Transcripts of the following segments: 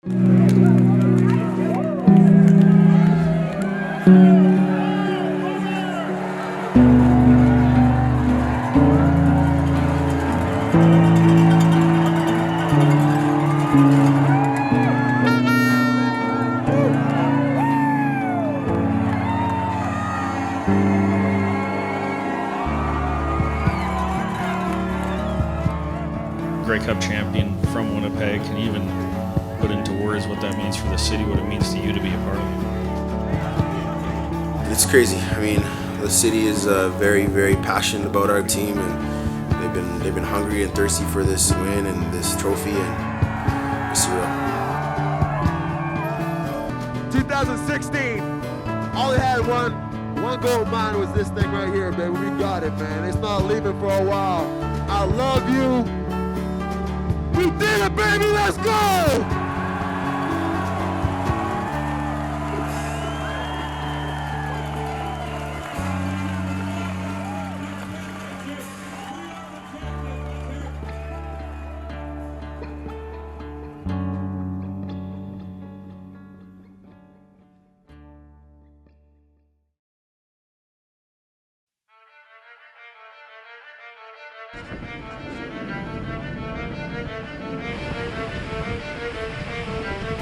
Grey Cup champion from Winnipeg. Can you even put into words what that means for the city, what it means to you to be a part of it? It's crazy. I mean, the city is very, very passionate about our team, and they've been hungry and thirsty for this win and this trophy, and it's surreal. 2016, all they had one goal in mind was this thing right here, baby. We got it, man. It's not leaving for a while. I love you. We did it, baby! Let's go!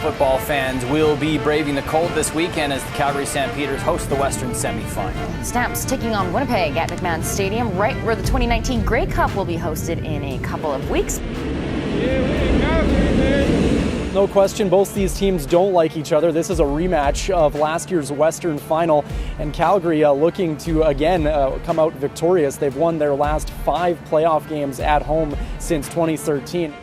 Football fans will be braving the cold this weekend as the Calgary Stampeders host the Western semifinal. Stamps taking on Winnipeg at McMahon Stadium, right where the 2019 Grey Cup will be hosted in a couple of weeks. No question, both these teams don't like each other. This is a rematch of last year's Western final, and Calgary looking to again come out victorious. They've won their last 5 playoff games at home since 2013.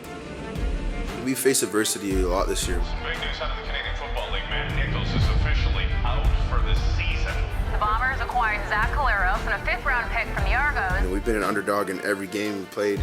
We face adversity a lot this year. Big news out of the Canadian Football League, man. Nichols is officially out for the season. The Bombers acquired Zach Collaros and a 5th-round pick from the Argos. We've been an underdog in every game we played.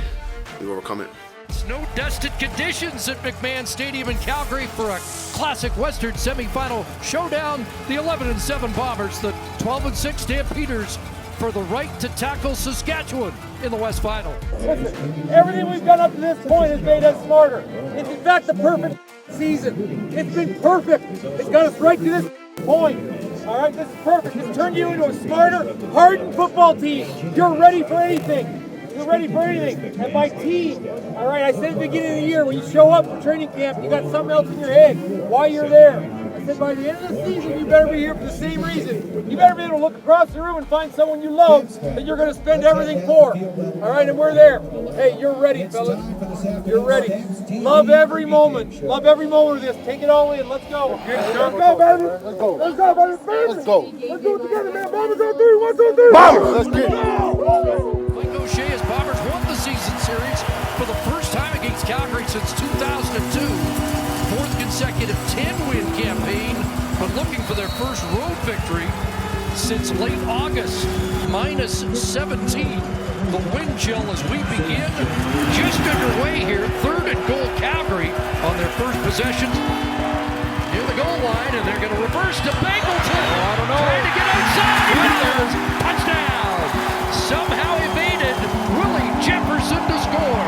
We've overcome it. Snow-dusted conditions at McMahon Stadium in Calgary for a classic Western semifinal showdown. The 11-7 Bombers, the 12-6 Stampeders for the right to tackle Saskatchewan in the West Final. Listen, everything we've done up to this point has made us smarter. It's in fact the perfect season. It's been perfect. It's got us right to this point. All right, this is perfect. It's turned you into a smarter, hardened football team. You're ready for anything. You're ready for anything. And my team, all right, I said at the beginning of the year, when you show up for training camp, you got something else in your head why you're there. I said by the end of the season, you better be here for the same reason. You better be able to look across the room and find someone you love that you're going to spend everything for. All right, and we're there. Hey, you're ready, fellas. You're ready. Love every moment. Love every moment of this. Take it all in. Let's go. Let's go, baby. Let's go. Let's go, baby. Let's go. Let's do it together, man. Bombers on 3. 1, 2, 3. Bombers. Let's get it. As Bombers won the season series for the first time against Calgary since 2002. 4th consecutive 10-win campaign, but looking for their first road victory since late August. -17. The wind chill as we begin. Just underway here. 3rd and goal Calgary on their first possession. Near the goal line, and they're going to reverse to Bangleton. I don't know. Trying to get outside. Touchdown. Somehow evaded. Willie Jefferson to score.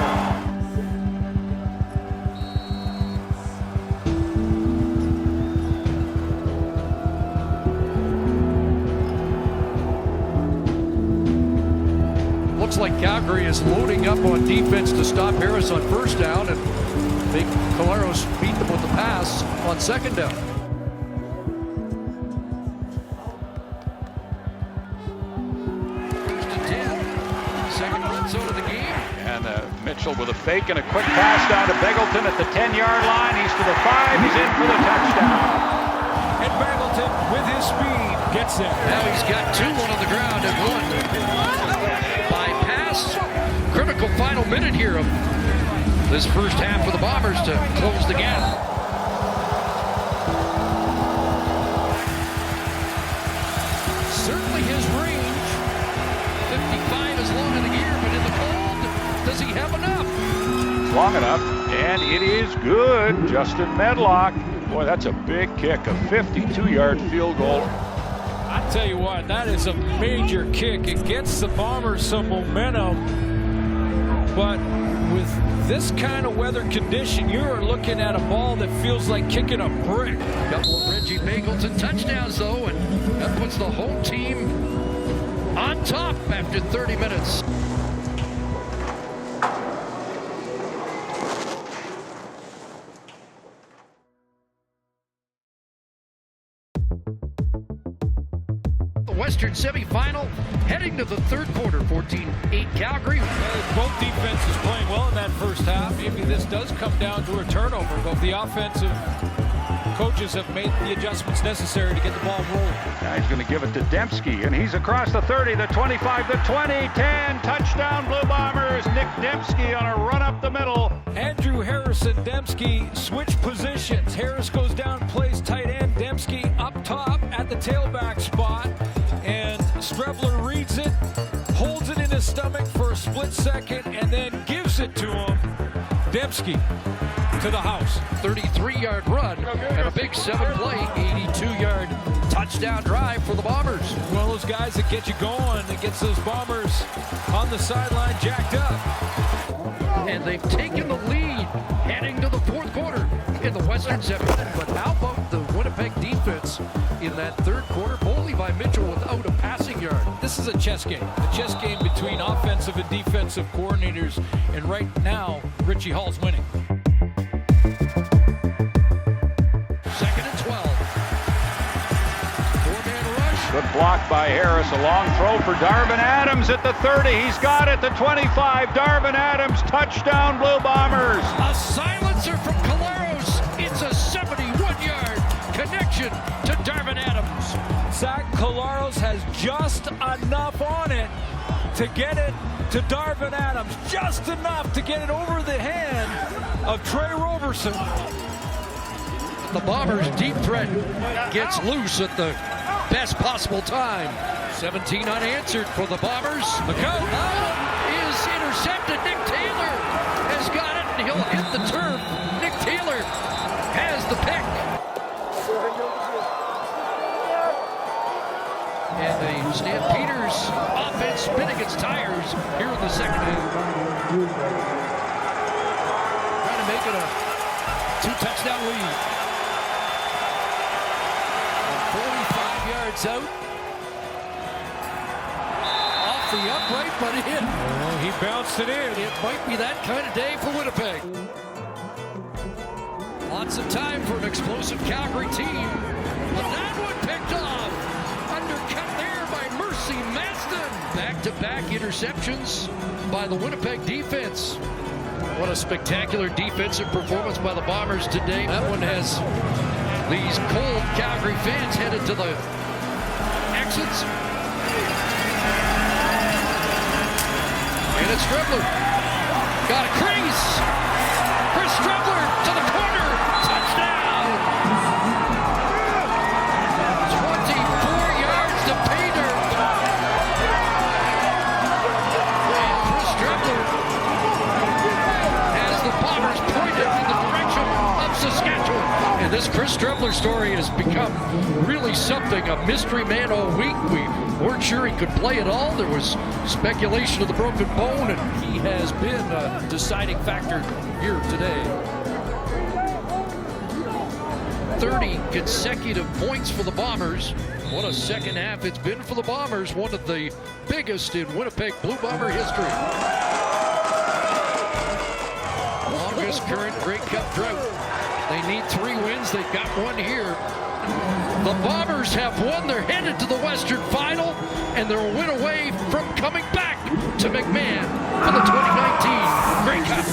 Looks like Calgary is loading up on defense to stop Harris on first down, and big Collaros beat them with the pass on 2nd down. Mitchell with a fake and a quick pass down to Beggleton at the 10-yard line. He's to the 5. He's in for the touchdown. And Beggleton, with his speed, gets there. Now he's got 2 on the ground and 1 bypass. Critical final minute here of this first half for the Bombers to close the gap. Certainly his range. 55 is long in the year, but in the cold, does he have enough? It's long enough, and it is good. Justin Medlock. Boy, that's a big kick, a 52-yard field goal. I tell you what, that is a major kick. It gets the Bombers some momentum, but with this kind of weather condition, you're looking at a ball that feels like kicking a brick. Couple of Reggie Bagleton touchdowns, though, and that puts the home team on top after 30 minutes. Western semifinal heading to the third quarter. 14-8 Calgary. Both defenses playing well in that first half. Maybe this does come down to a turnover, but the offensive coaches have made the adjustments necessary to get the ball rolling. Now he's going to give it to Dembski, and he's across the 30, the 25, the 20, 10. Touchdown, Blue Bombers. Nick Dembski on a run up the middle. Andrew Harris and Dembski switch positions. Harris goes down, plays tight end. Dembski up top at the tailback spot. And Strebler reads it, holds it in his stomach for a split second, and then gives it to him. Dembski to the house. 33-yard run and a big 7-play, 82-yard touchdown drive for the Bombers. One of those guys that get you going, that gets those Bombers on the sideline jacked up. And they've taken the lead heading to the fourth quarter in the Western semifinal. But how about the Winnipeg defense in that third quarter? Bo Levi Mitchell without a passing yard. This is a chess game between offensive and defensive coordinators, and right now, Richie Hall's winning. Second and 12. Four-man rush. Good block by Harris. A long throw for Darvin Adams at the 30. He's got it. The 25. Darvin Adams. Touchdown, Blue Bombers. A silencer from Caleros. It's a 71-yard connection to Darvin Adams. Zach Caleros has just enough on it to get it to Darvin Adams. Just enough to get it over the hand of Trey Roberson. The Bombers' deep threat gets loose at the best possible time. 17 unanswered for the Bombers. Look out. Is intercepted. Nick Taylor has got it, and he'll hit the turf. Nick Taylor has the pick. And the Stampeders offense spinning its tires here in the second half. Trying to make it a two-touchdown lead. 45 yards out. Off the upright, but in. Oh, he bounced it in. It might be that kind of day for Winnipeg. Lots of time for an explosive Calgary team. But that one picked off. Undercut there by Mercy Maston. Back-to-back interceptions by the Winnipeg defense. What a spectacular defensive performance by the Bombers today. That one has these cold Calgary fans headed to the exits. And it's Strebler. Got a crease. Chris Strebler to the corner. Touchdown. 24 yards to pay dirt. And Chris Strebler has the Bombers pointed in the direction of Saskatchewan. And this Chris Strebler story has become really something, a mystery man all week. We weren't sure he could play at all. There was speculation of the broken bone, and he has been a deciding factor here today. 30 consecutive points for the Bombers. What a second half it's been for the Bombers, one of the biggest in Winnipeg Blue Bomber history. Longest current Grey Cup drought. They need 3 wins. They've got one here. The Bombers have won. They're headed to the Western Final, and they're a win away from coming back to McMahon for the 2019 Grey Cup.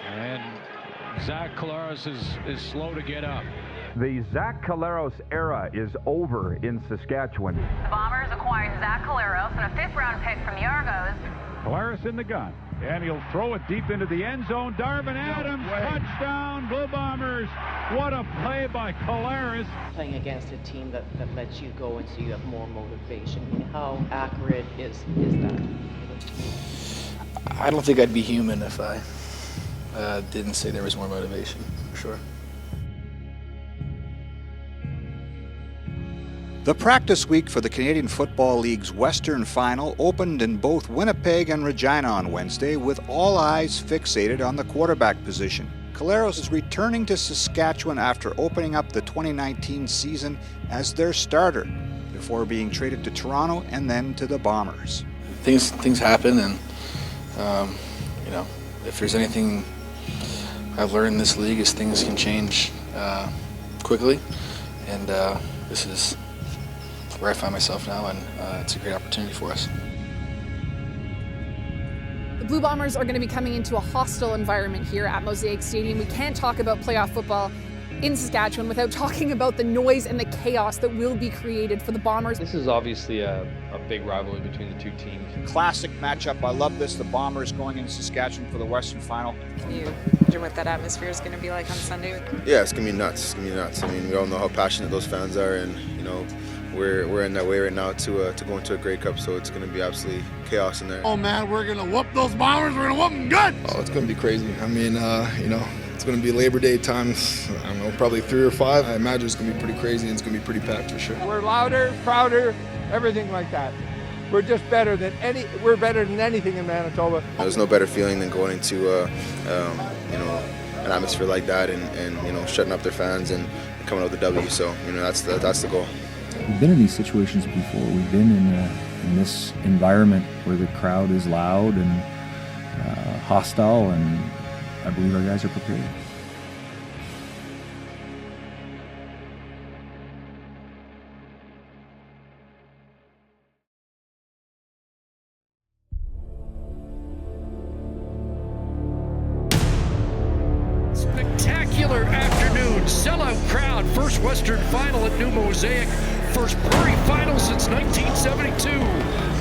And Zach Caleros is slow to get up. The Zach Caleros era is over in Saskatchewan. The Bombers acquired Zach Caleros and a 5th-round pick from the Argos. Caleros in the gun. And he'll throw it deep into the end zone. Darvin Adams, touchdown, Blue Bombers. What a play by Collaros. Playing against a team that lets you go and so you have more motivation. I mean, how accurate is that? I don't think I'd be human if I didn't say there was more motivation, for sure. The practice week for the Canadian Football League's Western Final opened in both Winnipeg and Regina on Wednesday, with all eyes fixated on the quarterback position. Collaros is returning to Saskatchewan after opening up the 2019 season as their starter, before being traded to Toronto and then to the Bombers. Things happen, and you know, if there's anything I've learned in this league is things can change quickly, and this is where I find myself now, and it's a great opportunity for us. The Blue Bombers are going to be coming into a hostile environment here at Mosaic Stadium. We can't talk about playoff football in Saskatchewan without talking about the noise and the chaos that will be created for the Bombers. This is obviously a big rivalry between the two teams. Classic matchup. I love this. The Bombers going into Saskatchewan for the Western Final. Can you imagine what that atmosphere is going to be like on Sunday? Yeah, it's going to be nuts. It's going to be nuts. I mean, we all know how passionate those fans are, and, you know, we're in that way right now to go into a Grey Cup, so it's going to be absolutely chaos in there. Oh man, we're going to whoop those Bombers. We're going to whoop them good. Oh, it's going to be crazy. I mean, you know, it's going to be Labor Day times, I don't know, probably 3 or 5. I imagine it's going to be pretty crazy, and it's going to be pretty packed for sure. We're louder, prouder, everything like that. We're just better than we're better than anything in Manitoba. There's no better feeling than going into you know, an atmosphere like that, and you know, shutting up their fans and coming out with the W. So, you know, that's the goal. We've been in these situations before. We've been in this environment where the crowd is loud and hostile, and I believe our guys are prepared. Spectacular afternoon, sellout crowd, first Western Final at New Mosaic, first Prairie Final since 1972.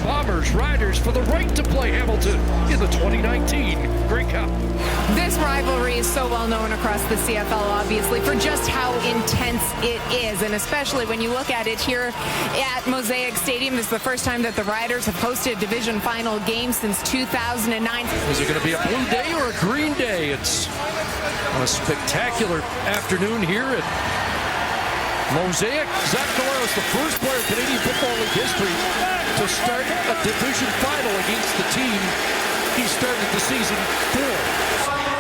Bombers, Riders for the right to play Hamilton in the 2019 Grey Cup. This rivalry is so well known across the CFL, obviously, for just how intense it is, and especially when you look at it here at Mosaic Stadium. This is the first time that the Riders have hosted a division final game since 2009. Is it going to be a blue day or a green day? It's a spectacular afternoon here at Mosaic. Zach Collaros, the first player in Canadian Football League history to start a division final against the team he started the season for.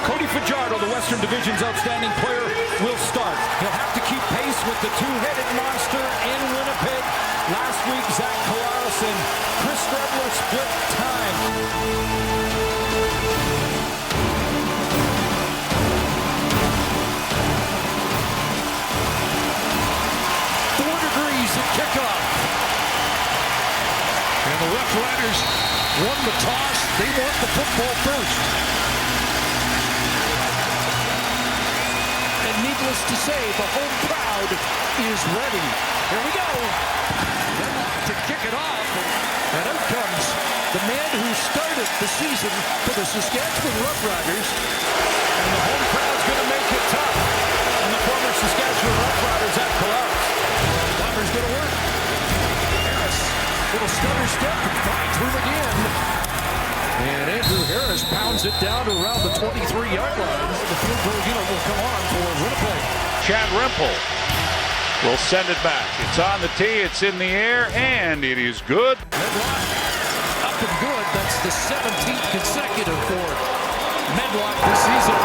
Cody Fajardo, the Western Division's outstanding player, will start. He'll have to keep pace with the two-headed monster in Winnipeg. Last week, Zach Collaros and Chris Strebler split time. 4 degrees at kickoff. And the Rough Riders won the toss. They want the football first. And needless to say, the home crowd is ready. Here we go. To kick it off, and out comes the man who started the season for the Saskatchewan Rough Riders. And the home crowd's going to make it tough. And the former Saskatchewan Rough Riders at Collaros. Bombers going to work. Harris, little stutter step, and fine through again. And Andrew Harris pounds it down to around the 23-yard line. The field goal unit will come on for Winnipeg. Chad Rempel will send it back. It's on the tee, it's in the air, and it is good. Medlock up and good. That's the 17th consecutive for Medlock this season.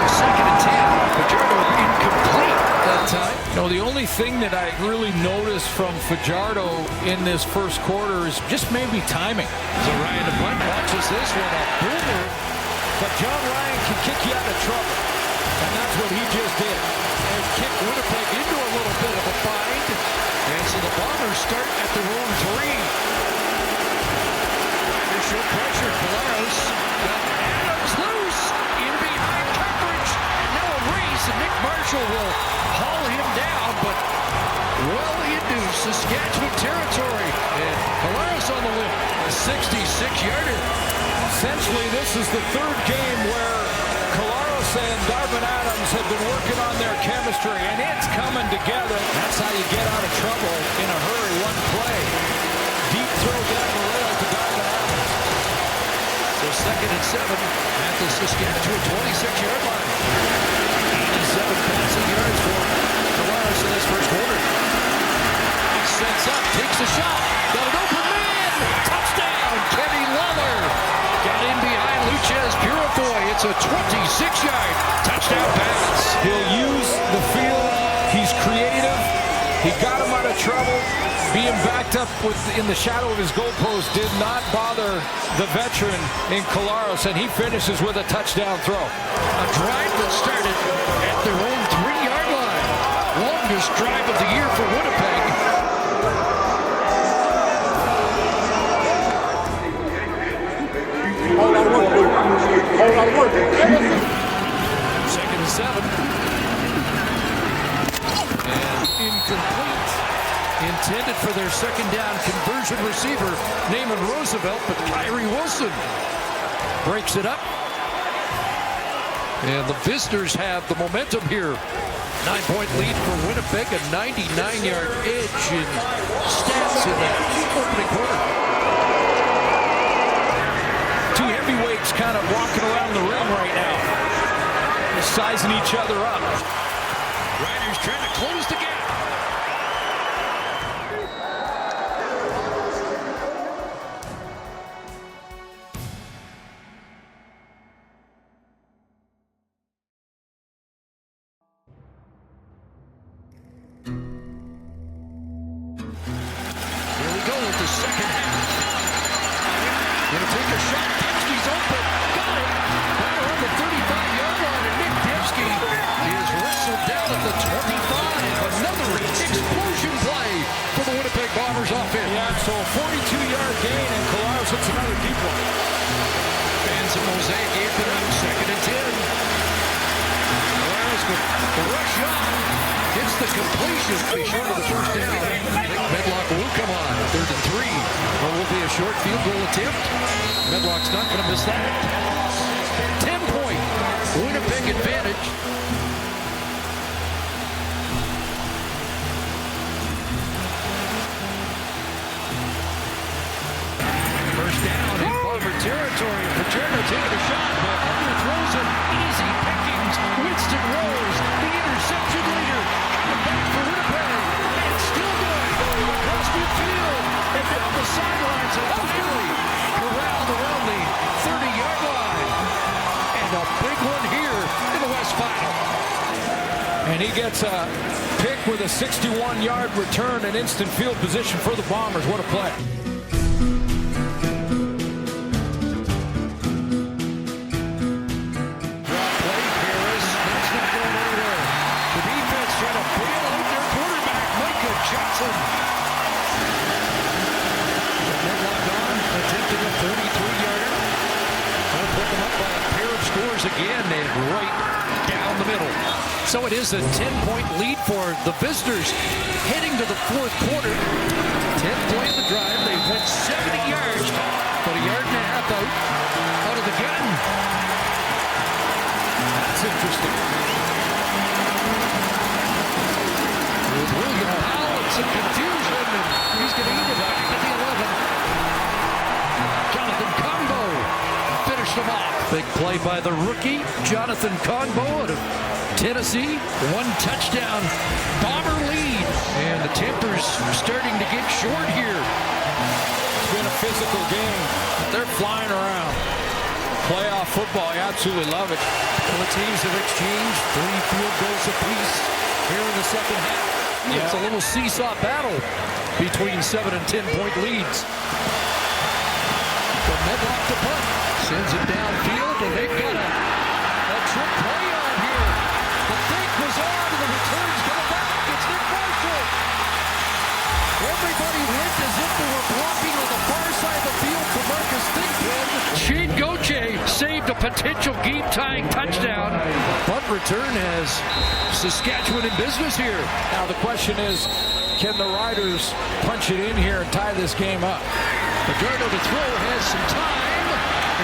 Second and 10. Fajardo incomplete that time. No, the only thing that I really noticed from Fajardo in this first quarter is just maybe timing. So Ryan DeBunt watches this one, a boomer. But John Ryan can kick you out of trouble. And that's what he just did. And kick Winnipeg into a little bit of a bind. And so the Bombers start at their own 3. Riders show pressure. Collaros got Adams loose in behind coverage. And now a race, and Nick Marshall will haul him down, but well into Saskatchewan territory. And Collaros on the limb, a 66-yarder. essentially, this is the third game where Collaros and Darvin Adams have been working on their chemistry, and it's coming together. That's how you get out of trouble in a hurry. One play. Deep throw down the rail to Darvin Adams. So 2nd and 7 at the Saskatchewan 26-yard line. 87 passing yards for Collaros in this first quarter. He sets up, takes a shot, got an open man, touchdown, Kenny Lawler. Got in behind Luchez Purifoy. It's a 26-yard touchdown pass. He'll use the field. He's creative. He got him out of trouble. Being backed up in the shadow of his goalpost did not bother the veteran in Collaros, and he finishes with a touchdown throw. A drive that started at their own 3-yard line. Longest drive of the year for Winnipeg. Hold on, work. 2nd and 7. And incomplete. Intended for their second down conversion receiver, Naaman Roosevelt, but Kyrie Wilson breaks it up. And the visitors have the momentum here. 9-point lead for Winnipeg, a 99-yard edge in stats in that opening quarter. Two heavyweights kind of walking around the ring right now. They're sizing each other up. Riders trying to close the gap. Here we go with the second half. Gonna take a shot. Dembski's open. Got it. Batter on the 35-yard line, and Nick Dembski is wrestled down at the 25. Another explosion play for the Winnipeg Bombers offense. Yeah, so a 42-yard gain, and Collaros hits another deep one. Fans of Mosaic gave them 2nd and 10. Collaros with the rush on. Gets the completion. Be short of the first down. Medlock will come on. 3rd and 3. Well, will be a short field goal attempt. Medlock's not going to miss that. 10-point Winnipeg advantage. First down in Bomber territory. Paterno taking a shot, but underthrows it. Easy pickings. Winston Rose, the interception leader. Coming back for Winnipeg. It's still going. Across midfield and down the sidelines. And finally corralled around the 30-yard line. And a big one here in the West Final. And he gets a pick with a 61-yard return and instant field position for the Bombers. What a play. Johnson. Medlock on, attempting a 33-yarder. They'll put them up by a pair of scores again, and right down the middle. So it is a 10-point lead for the visitors heading to the fourth quarter. 10th play of the drive. They went 70 yards, but a yard and a half out of the gun. That's interesting. With William Powell, some confusion, and he's going to eat it at the 11. Jonathan Conbo finished them off. Big play by the rookie, Jonathan Conbo out of Tennessee. 1 touchdown, Bomber lead. And the tempers starting to get short here. It's been a physical game. They're flying around. Playoff football, I absolutely love it. The teams have exchanged 3 field goals apiece here in the second half. Yeah. It's a little seesaw battle between 7 and 10-point leads. But Medlock to punt. Sends it downfield, and they've got a trick play on here. The fake was on, and the return's coming back. It's Nick Marshall. Everybody went as if they were blocking on the far side of the field for Marcus Thigpen. Shane Gauthier saved a potential game-tying touchdown. Punt return has Saskatchewan in business here. Now the question is, can the Riders punch it in here and tie this game up? Paterno to throw, has some time,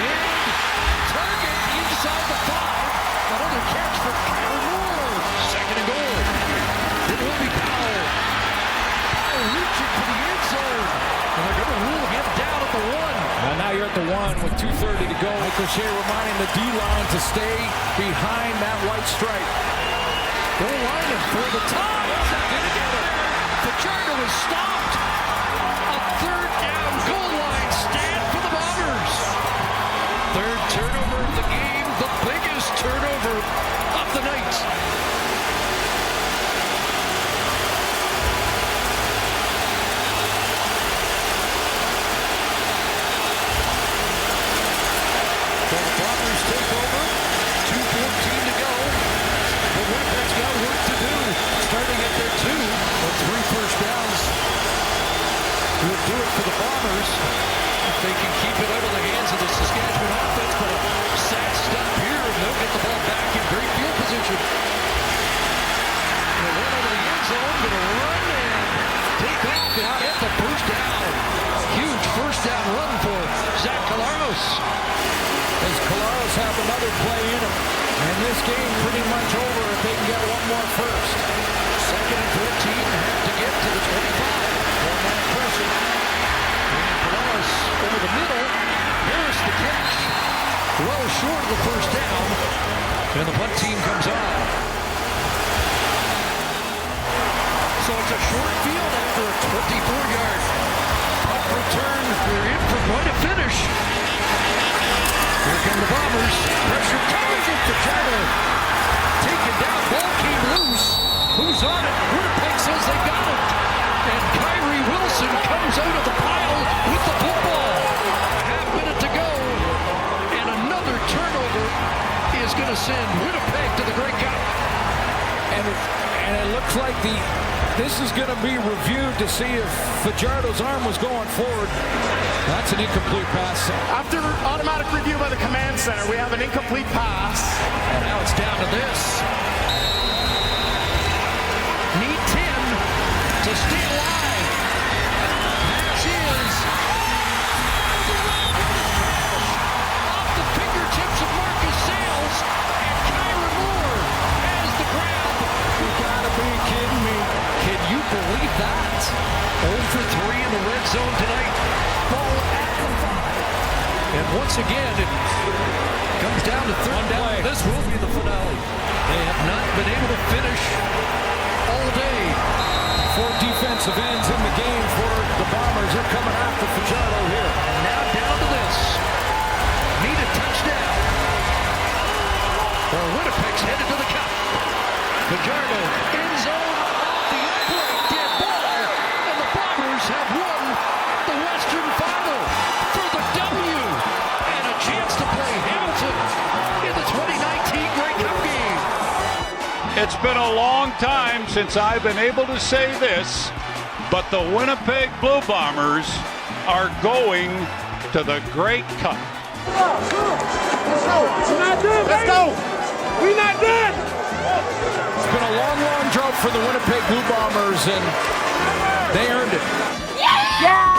and to 1 with 2:30 to go. Crochet reminding the D-line to stay behind that white stripe. Goal line and for the tie. Fajardo is stopped. A third down goal line stand for the Bombers. Third turnover of the game, the biggest turnover of the night. So the Bombers take over. 2:14 to go. But Winnipeg's got work to do. Starting at their 2 or 3 first downs will do it for the Bombers. If they can keep it out of the hands of the Saskatchewan offense, but a sad step here, and they'll get the ball back in great field position. They'll run out of the end zone, going to run and take off and get the first down. Huge first down run for Zach Collaros. As Collaros have another play in him. And this game pretty much over if they can get one more first. Second and 14, have to get to the 25. One-man pressure. And Collaros over the middle. Harris the catch. Well short of the first down. And the punt team comes on. So it's a short field after a 24-yard punt return. We're in for quite a finish. Here come the Bombers. Pressure coming from Fajardo. Taken down. Ball came loose. Who's on it? Winnipeg says they got it. And Kyrie Wilson comes out of the pile with the football. Half minute to go. And another turnover is going to send Winnipeg to the Grey Cup. And it looks like this is going to be reviewed to see if Fajardo's arm was going forward. That's an incomplete pass. After automatic review by the command center, we have an incomplete pass. And now it's down to this. Need 10 to stay alive. Pass is off the fingertips of Marcus Sales, and Kyron Moore has the grab. You gotta be kidding me. Can you believe that? 0 for 3 in the red zone tonight. Ball at the 5. And once again, it comes down to third down. This will be the finale. They have not been able to finish all day. 4 defensive ends in the game for the Bombers. They're coming after Fajardo here. And now down to this. Need a touchdown. Or Winnipeg's headed to the cup. Fajardo, end zone, off the upright, dead ball, and the Bombers have won the Western Final for the W, and a chance to play Hamilton in the 2019 Grey Cup game. It's been a long time since I've been able to say this, but the Winnipeg Blue Bombers are going to the Grey Cup. Let's go! We're not done, let's go! We're not done! It's been a long, long drought for the Winnipeg Blue Bombers, and they earned it. Yeah!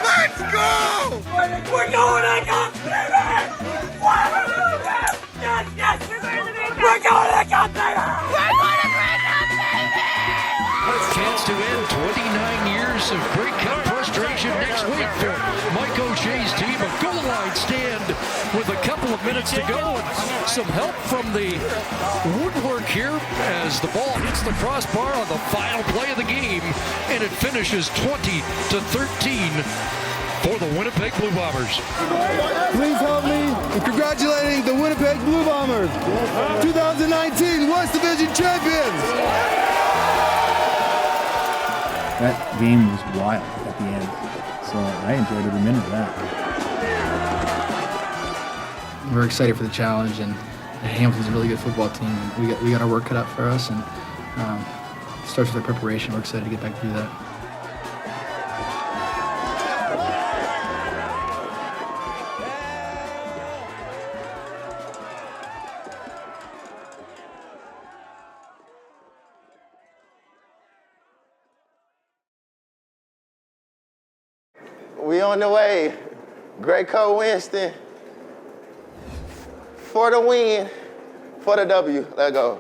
Let's go! We're going to the cup, baby! Yes! We're going to the cup, baby! We're going to the cup, baby! Chance to end 29 years of Grey Cup frustration next week for Mike O'Shea's team. A goal line stand with a couple of minutes to go, and some help from the woodwork here as the ball hits the crossbar on the final play of the game, and it finishes 20-13 for the Winnipeg Blue Bombers. Please help me in congratulating the Winnipeg Blue Bombers, 2019 West Division champions. That game was wild at the end, so I enjoyed every minute of that. We're excited for the challenge, and Hamilton's a really good football team. We got our work cut out for us, and it starts with our preparation. We're excited to get back to do that. We on the way. Grey Cup Winston. for the win, for the W. Let's go.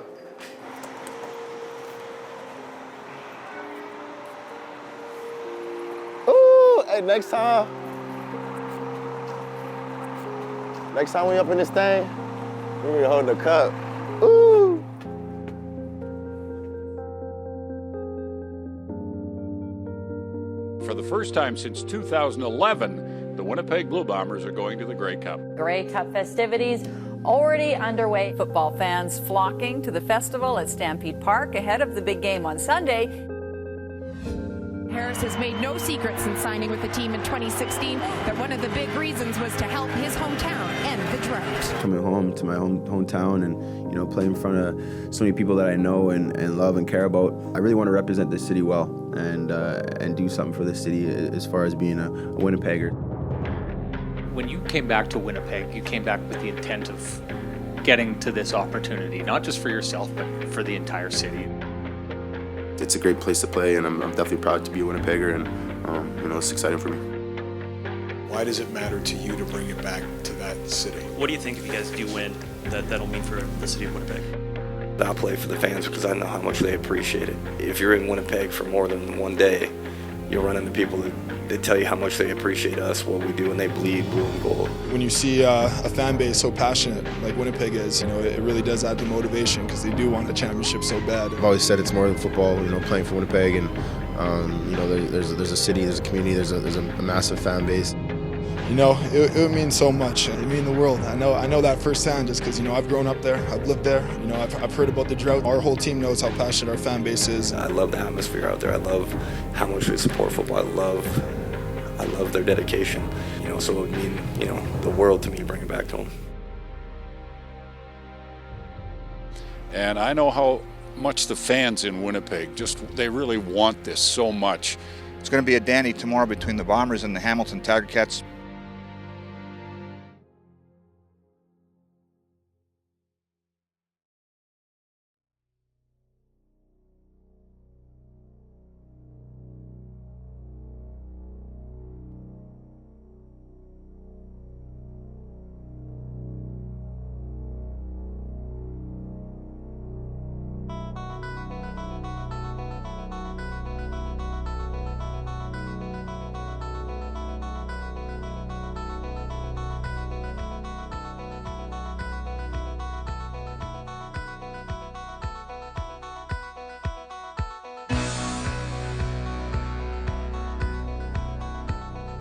Ooh, hey, next time we up in this thing, we be holding the cup. Ooh. For the first time since 2011, the Winnipeg Blue Bombers are going to the Grey Cup. Grey Cup festivities already underway. Football fans flocking to the festival at Stampede Park ahead of the big game on Sunday. Harris has made no secret since signing with the team in 2016 that one of the big reasons was to help his hometown end the drought. Coming home to my hometown and, you know, play in front of so many people that I know and love and care about. I really want to represent this city well and do something for the city as far as being a Winnipegger. When you came back to Winnipeg, you came back with the intent of getting to this opportunity, not just for yourself, but for the entire city. It's a great place to play, and I'm definitely proud to be a Winnipegger, and you know, it's exciting for me. Why does it matter to you to bring it back to that city? What do you think if you guys do win, that'll mean for the city of Winnipeg? I'll play for the fans because I know how much they appreciate it. If you're in Winnipeg for more than one day, you'll run into people that they tell you how much they appreciate us, what we do, and they bleed blue and gold. When you see a fan base so passionate like Winnipeg is, you know, it really does add to motivation because they do want a championship so bad. I've always said it's more than football, you know, playing for Winnipeg, and you know, there's a city, there's a community, there's a massive fan base. You know, it would mean so much. It would mean the world. I know that firsthand just because, you know, I've grown up there, I've lived there. You know, I've heard about the drought. Our whole team knows how passionate our fan base is. I love the atmosphere out there. I love how much they support football. I love their dedication. You know, so it would mean, you know, the world to me to bring it back to them. And I know how much the fans in Winnipeg they really want this so much. It's going to be a dandy tomorrow between the Bombers and the Hamilton Tiger Cats.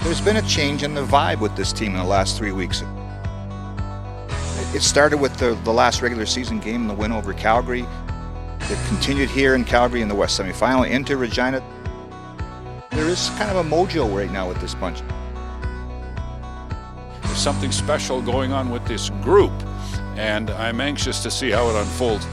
There's been a change in the vibe with this team in the last 3 weeks. It started with the last regular season game, the win over Calgary. It continued here in Calgary in the West semifinal into Regina. There is kind of a mojo right now with this bunch. There's something special going on with this group, and I'm anxious to see how it unfolds.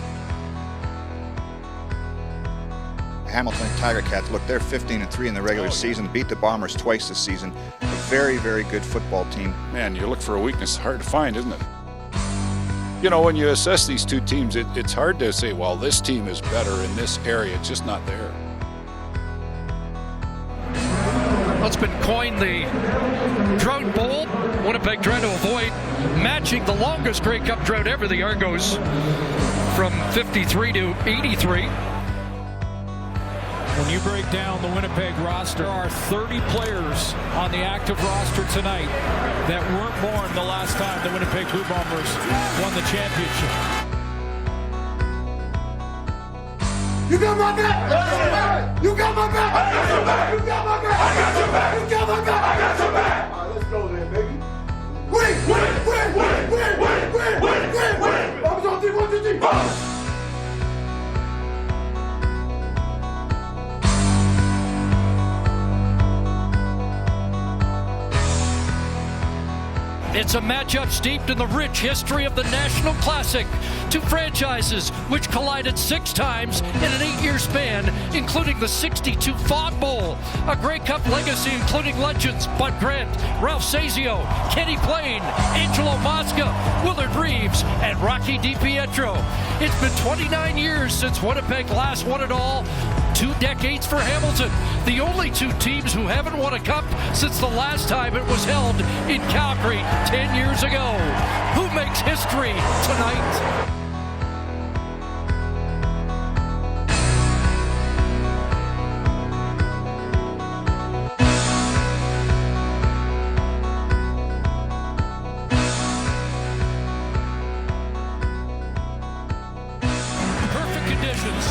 Hamilton Tiger Cats, look, they're 15-3 in the regular season, beat the Bombers twice this season. A very, very good football team. Man, you look for a weakness, hard to find, isn't it? You know, when you assess these two teams, it's hard to say, well, this team is better in this area. It's just not there. Well, it's been coined the Drought Bowl. Winnipeg trying to avoid matching the longest Grey Cup drought ever. The Argos from 53 to 83. When you break down the Winnipeg roster, there are 30 players on the active roster tonight that weren't born the last time the Winnipeg Blue Bombers won the championship. You got my back! You got my back! I got your back! You got my back! I got your back! You got my back! I got your back! All right, let's go then, baby. Win! Win! Win! Win! Win! Win! Win! Win! Win! Win! Bombers on 3, 1, 2, 3. It's a matchup steeped in the rich history of the National Classic. Two franchises which collided 6 times in an 8-year span, including the 62 Fog Bowl. A Grey Cup legacy including legends Bud Grant, Ralph Sazio, Kenny Plain, Angelo Mosca, Willard Reeves, and Rocky DiPietro. It's been 29 years since Winnipeg last won it all. 2 decades for Hamilton. The only 2 teams who haven't won a cup since the last time it was held in Calgary 10 years ago. Who makes history tonight?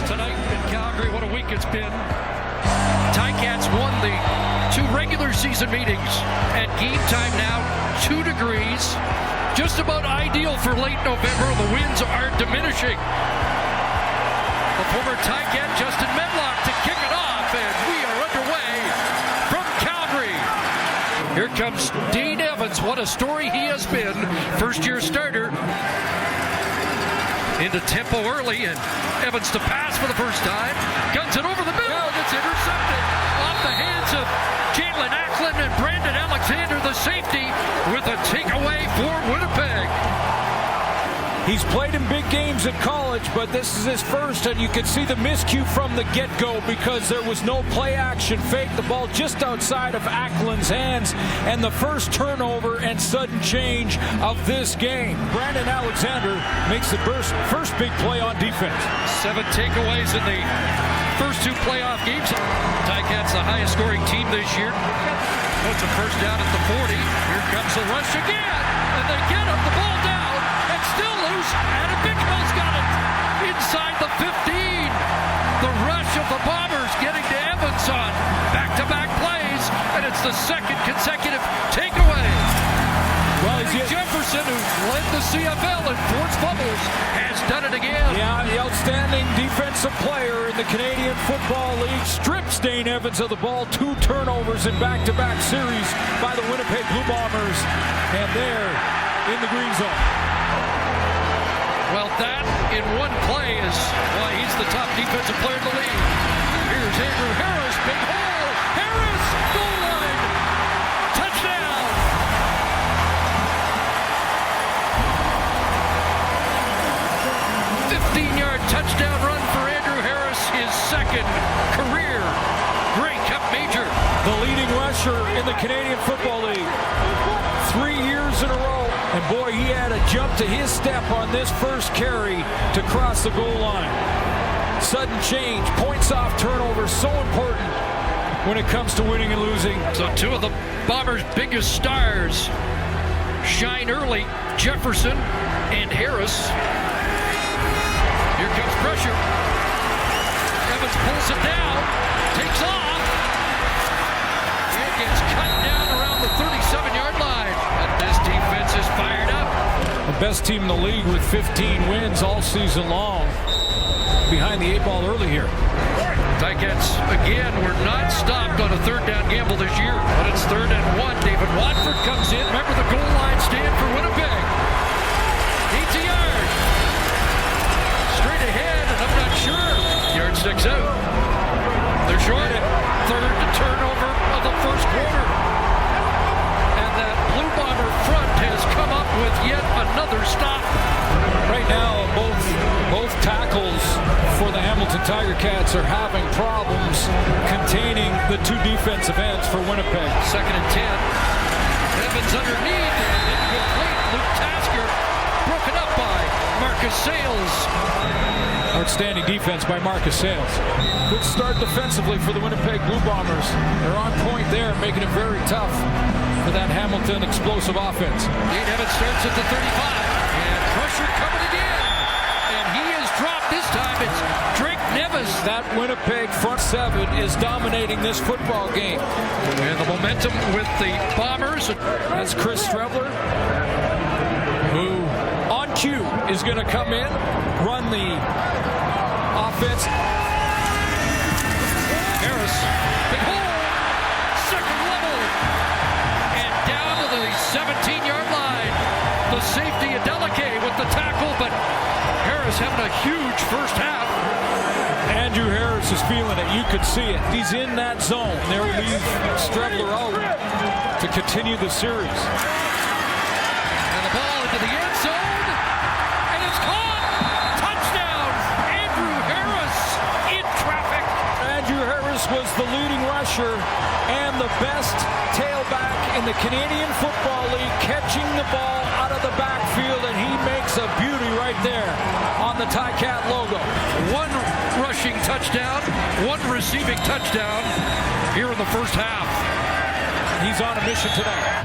Tonight in Calgary, what a week it's been. Ticats won the 2 regular season meetings. At game time now, 2 degrees. Just about ideal for late November. The winds are diminishing. The former Ticat Justin Medlock to kick it off, and we are underway from Calgary. Here comes Dane Evans. What a story he has been. First-year starter. Into tempo early, and Evans to pass for the first time. Guns it over the middle, and it's intercepted off the hands of Jalen Acklin, and Brandon Alexander, the safety, with a takeaway for Winnipeg. He's played in big games at college, but this is his first, and you can see the miscue from the get-go because there was no play action fake. The ball just outside of Acklin's hands, and the first turnover and sudden change of this game. Brandon Alexander makes the first big play on defense. 7 takeaways in the first 2 playoff games. Ticats the highest scoring team this year. Puts a first down at the 40. Here comes the rush again, and they get him the ball down. Still loose, and Bickel's got it inside the 15. The rush of the Bombers getting to Evans on back-to-back plays, and it's the 2nd consecutive takeaway. Well, Jefferson, who led the CFL in forced fumbles, has done it again. Yeah, the outstanding defensive player in the Canadian Football League strips Dane Evans of the ball. 2 turnovers in back-to-back series by the Winnipeg Blue Bombers, and they're in the green zone. Well, that in one play is why he's the top defensive player in the league. Here's Andrew Harris, big hole. Harris, goal line, touchdown. A 15-yard touchdown run for Andrew Harris, his 2nd career Grey Cup major. The leading rusher in the Canadian Football League. 3 years in a row. And boy, he had a jump to his step on this first carry to cross the goal line. Sudden change, points off turnovers, so important when it comes to winning and losing. So 2 of the Bombers' biggest stars shine early, Jefferson and Harris. Here comes pressure. Evans pulls it down, takes off, and gets cut down around the 37-yard line. But this defense is fired up. The best team in the league with 15 wins all season long. Behind the 8 ball early here. Ticats, again, were not stopped on a 3rd down gamble this year. But it's 3rd and 1. David Watford comes in. Remember the goal line stand for Winnipeg. Needs a yard. Straight ahead, and I'm not sure. Yardsticks out. They're short. 3rd turnover of the first quarter. And that Blue Bomber front has come up with yet another stop. Right now, both tackles for the Hamilton Tiger Cats are having problems containing the 2 defensive ends for Winnipeg. 2nd and 10. Evans underneath, and incomplete. Luke Tasker broken up by Marcus Sales. Outstanding defense by Marcus Sales. Good start defensively for the Winnipeg Blue Bombers. They're on point there, making it very tough for that Hamilton explosive offense. Dane Evans starts at the 35, and pressure coming again. And he is dropped this time. It's Drake Nevis. That Winnipeg front 7 is dominating this football game. And the momentum with the Bombers. That's Chris Strebler, who on cue is going to come in, run the offense. Harris, big hole, 2nd level, and down to the 17-yard line. The safety, Adeleke, with the tackle, but Harris having a huge first half. Andrew Harris is feeling it. You could see it. He's in that zone. They'll leave Strebler out to continue the series. And the ball into the end zone, and it's caught. Touchdown, Andrew Harris in traffic. was the leading rusher and the best tailback in the Canadian Football League, catching the ball out of the backfield, and he makes a beauty right there on the Ticat logo. One rushing touchdown, one receiving touchdown here in the first half. He's on a mission tonight.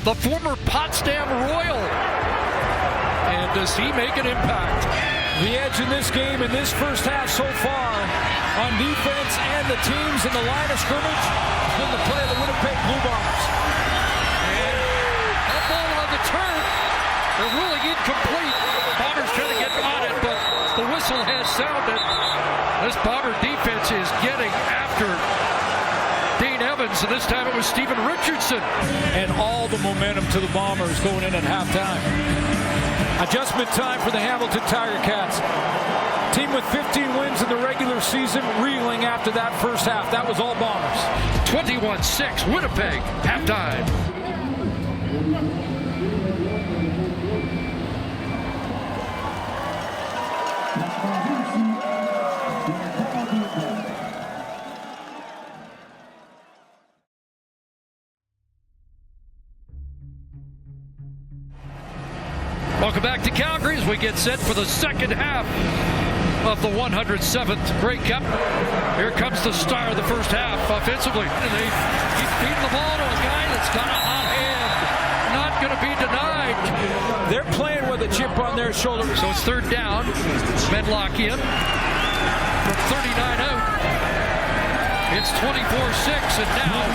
The former Potsdam Royal. And does he make an impact? The edge in this game, in this first half so far, on defense and the teams in the line of scrimmage, has been the play of the Winnipeg Blue Bombers. And that ball on the turn, they're ruling incomplete. Bombers trying to get on it, but the whistle has sounded. This Bomber defense is getting after Dane Evans, and this time it was Stephen Richardson. And all the momentum to the Bombers going in at halftime. Adjustment time for the Hamilton Tiger Cats. Team with 15 wins in the regular season, reeling after that first half. That was all Bombers. 21-6, Winnipeg, halftime. Welcome back to Calgary as we get set for the second half of the 107th Grey Cup. Here comes the star of the first half offensively. And they keep feeding the ball to a guy that's got a hot hand. Not going to be denied. They're playing with a chip on their shoulder. So it's third down. Medlock in from 39 out. It's 24-6, and now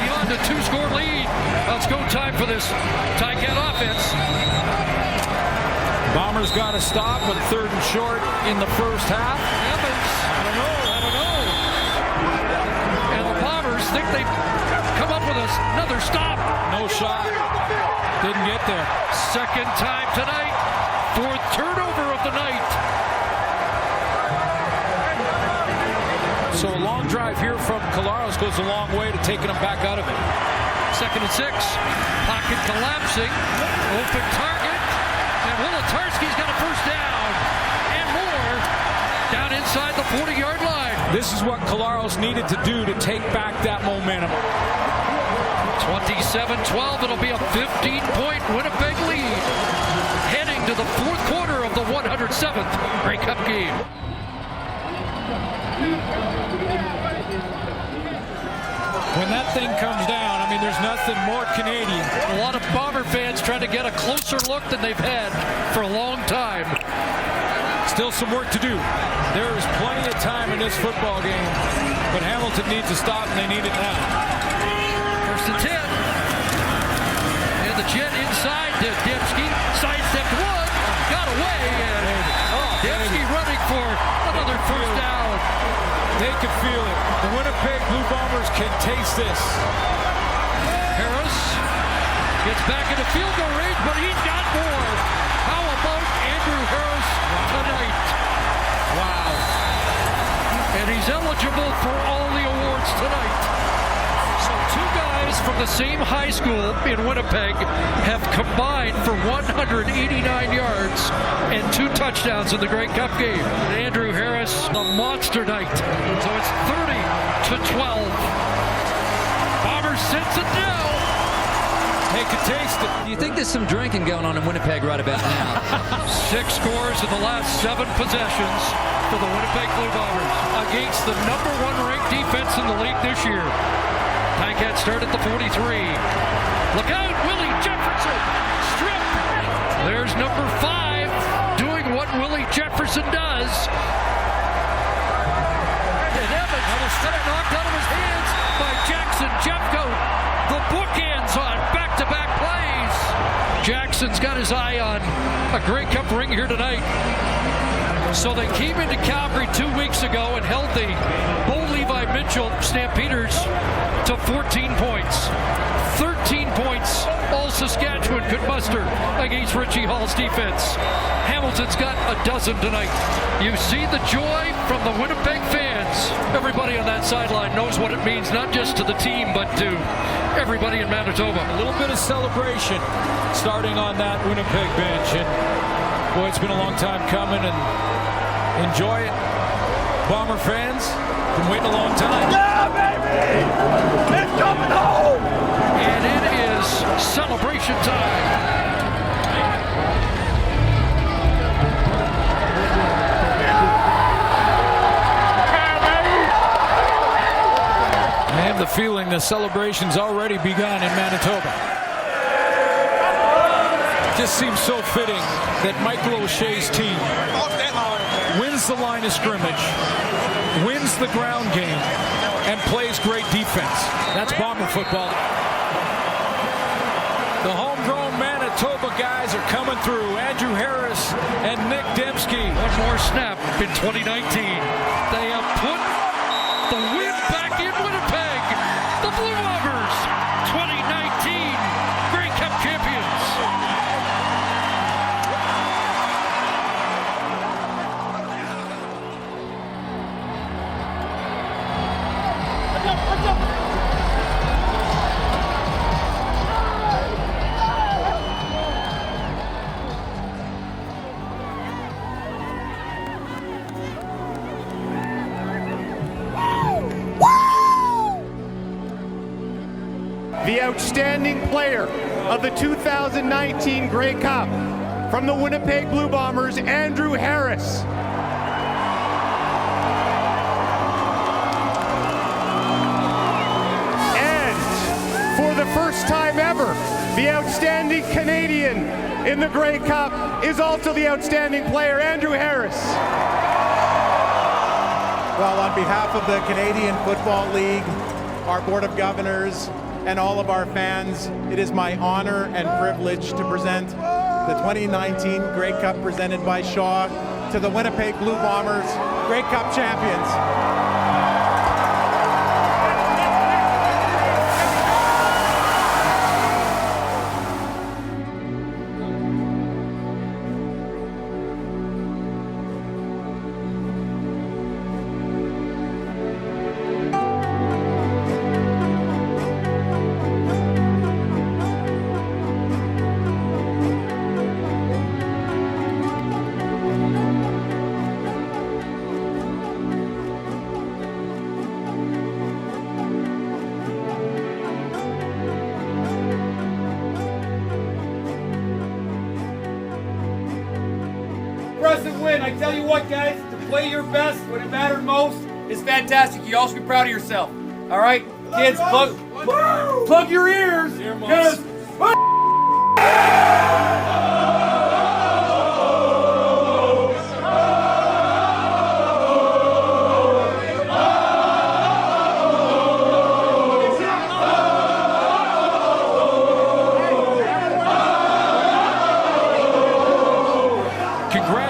beyond a two-score lead. Let's go time for this Ticat offense. Bombers got to stop with third and short in the first half. Evans, I don't know. And the Bombers think they've come up with another stop. No shot. Didn't get there. Second time tonight. Fourth turnover of the night. So a long drive here from Collaros goes a long way to taking them back out of it. Second and 6. Pocket collapsing. Open target. And Wolotarski's got a first down. And more down inside the 40-yard line. This is what Collaros needed to do to take back that momentum. 27-12. It'll be a 15-point Winnipeg lead. Heading to the fourth quarter of the 107th Grey Cup game. When that thing comes down, I mean, there's nothing more Canadian. A lot of Bomber fans trying to get a closer look than they've had for a long time. Still some work to do. There is plenty of time in this football game, but Hamilton needs to stop, and they need it now. First and 10. And the jet inside to Dembski. Sidestepped one. Got away. And Dembski running for another first down. They can feel it. The Winnipeg Blue Bombers can taste this. Harris gets back into field goal range, but he's got more. How about Andrew Harris tonight? Wow. And he's eligible for all the awards tonight. So two guys from the same high school in Winnipeg have combined for 189 yards and 2 touchdowns in the Grey Cup game. Andrew Harris, a monster night. So it's 30-12. Bombers sense it now. They could taste it. Do you think there's some drinking going on in Winnipeg right about now? 6 scores in the last 7 possessions for the Winnipeg Blue Bombers against the number 1 ranked defense in the league this year. Ticat start at the 43. Look out, Willie Jefferson! Strip! There's number 5 doing what Willie Jefferson does. And Evans got it knocked out of his hands by Jackson Jeffco. The bookends on back-to-back plays. Jackson's got his eye on a Grey Cup ring here tonight. So they came into Calgary 2 weeks ago and held the Bo Levi Mitchell Stampeders to 14 points. 13 points all Saskatchewan could muster against Richie Hall's defense. Hamilton's got a dozen tonight. You see the joy from the Winnipeg fans. Everybody on that sideline knows what it means, not just to the team, but to everybody in Manitoba. A little bit of celebration starting on that Winnipeg bench. And boy, it's been a long time coming, and enjoy it. Bomber fans, been waiting a long time. Yeah, baby! It's coming home! And it is celebration time. I have the feeling the celebration's already begun in Manitoba. Just seems so fitting that Michael O'Shea's team wins the line of scrimmage, wins the ground game, and plays great defense. That's Bomber football. The homegrown Manitoba guys are coming through. Andrew Harris and Nick Dembski. One more snap in 2019. They have put the win back in Winnipeg. The Blue Bombers, 2019 Grey Cup champions. The outstanding player of the 2019 Grey Cup from the Winnipeg Blue Bombers, Andrew Harris. And for the first time ever, the outstanding Canadian in the Grey Cup is also the outstanding player, Andrew Harris. Well, on behalf of the Canadian Football League, our Board of Governors, and all of our fans, it is my honor and privilege to present the 2019 Grey Cup presented by Shaw to the Winnipeg Blue Bombers, Grey Cup champions. Impressive win. I tell you what, guys, to play your best when it mattered most is fantastic. You all should be proud of yourself. All right, kids, plug your ears, because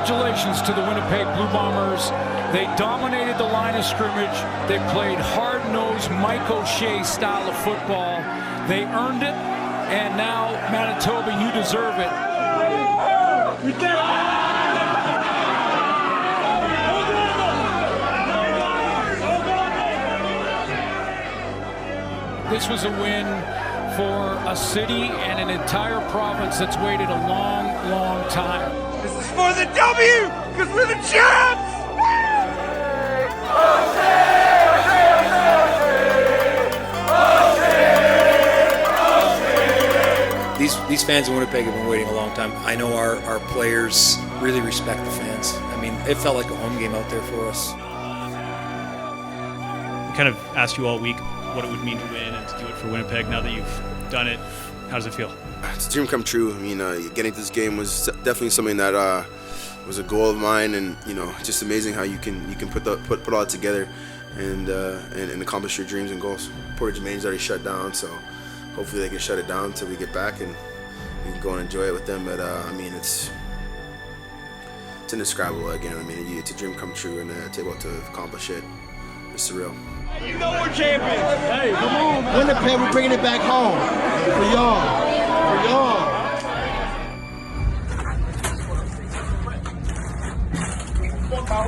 Congratulations to the Winnipeg Blue Bombers. They dominated the line of scrimmage. They played hard-nosed Mike O'Shea style of football. They earned it, and now, Manitoba, you deserve it. This was a win for a city and an entire province that's waited a long, long time. This is for the W, because we're the champs! These fans in Winnipeg have been waiting a long time. I know our players really respect the fans. I mean, it felt like a home game out there for us. We kind of asked you all week what it would mean to win and to do it for Winnipeg. Now that you've done it, how does it feel? It's a dream come true. I mean, getting to this game was definitely something that was a goal of mine, and just amazing how you can put all that together and accomplish your dreams and goals. Portage Main's already shut down, so hopefully they can shut it down until we get back and we can go and enjoy it with them. But I mean, it's It's indescribable again. I mean, it's a dream come true, and to be able to accomplish it, it's surreal. You know we're champions. Hey, come on, man. Winnipeg, we're bringing it back home. For y'all. For y'all.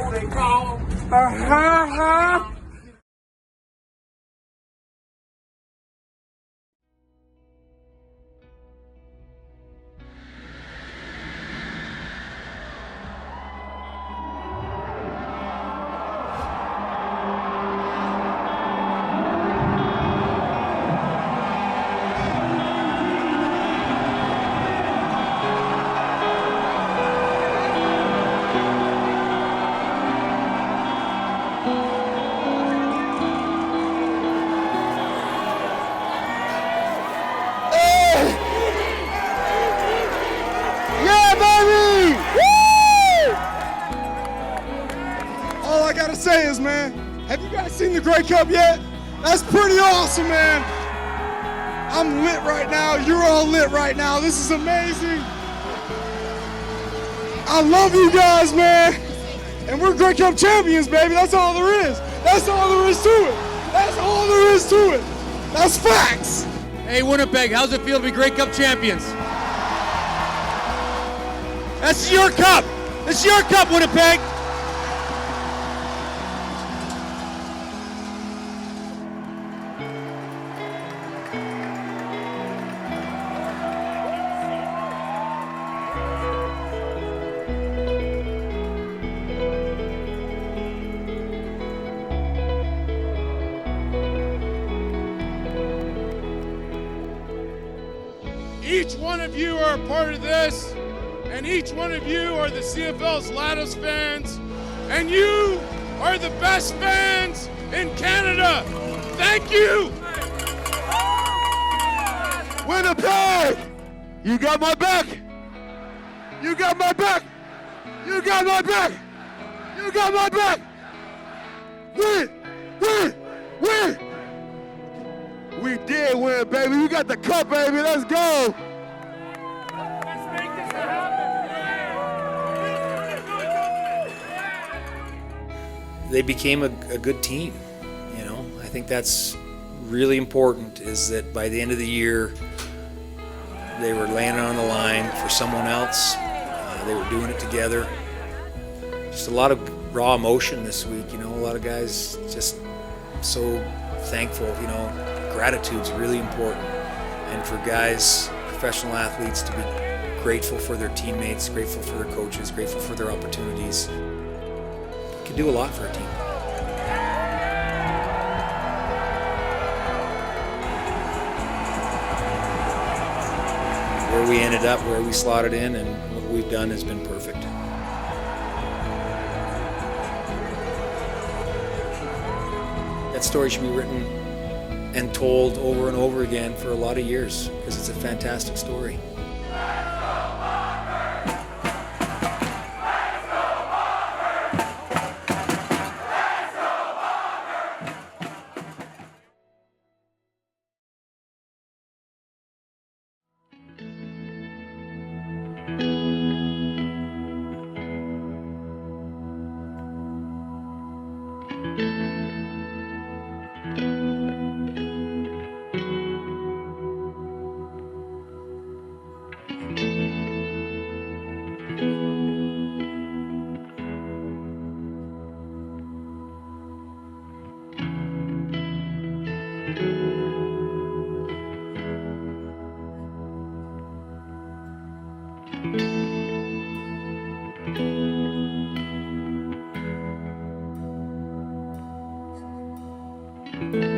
Who they call? Say is, man, have you guys seen the Grey Cup yet? That's pretty awesome, man. I'm lit right now. You're all lit right now. This is amazing. I love you guys, man. And we're Grey Cup champions, baby. That's all there is. That's all there is to it. That's all there is to it. That's facts. Hey, Winnipeg, how's it feel to be Grey Cup champions? That's your cup. It's your cup, Winnipeg. Each one of you are a part of this, and each one of you are the CFL's loudest fans, and you are the best fans in Canada. Thank you! Winnipeg! You got my back! You got my back! You got my back! You got my back! Win! Win! Win! We did win, baby. We got the cup, baby. Let's go! They became a good team, you know. I think that's really important, is that by the end of the year, they were laying it on the line for someone else. They were doing it together. Just a lot of raw emotion this week, you know. A lot of guys just so thankful, you know. Gratitude's really important. And for guys, professional athletes, to be grateful for their teammates, grateful for their coaches, grateful for their opportunities. Can do a lot for a team. Where we ended up, where we slotted in, and what we've done has been perfect. That story should be written and told over and over again for a lot of years, because it's a fantastic story. Thank you.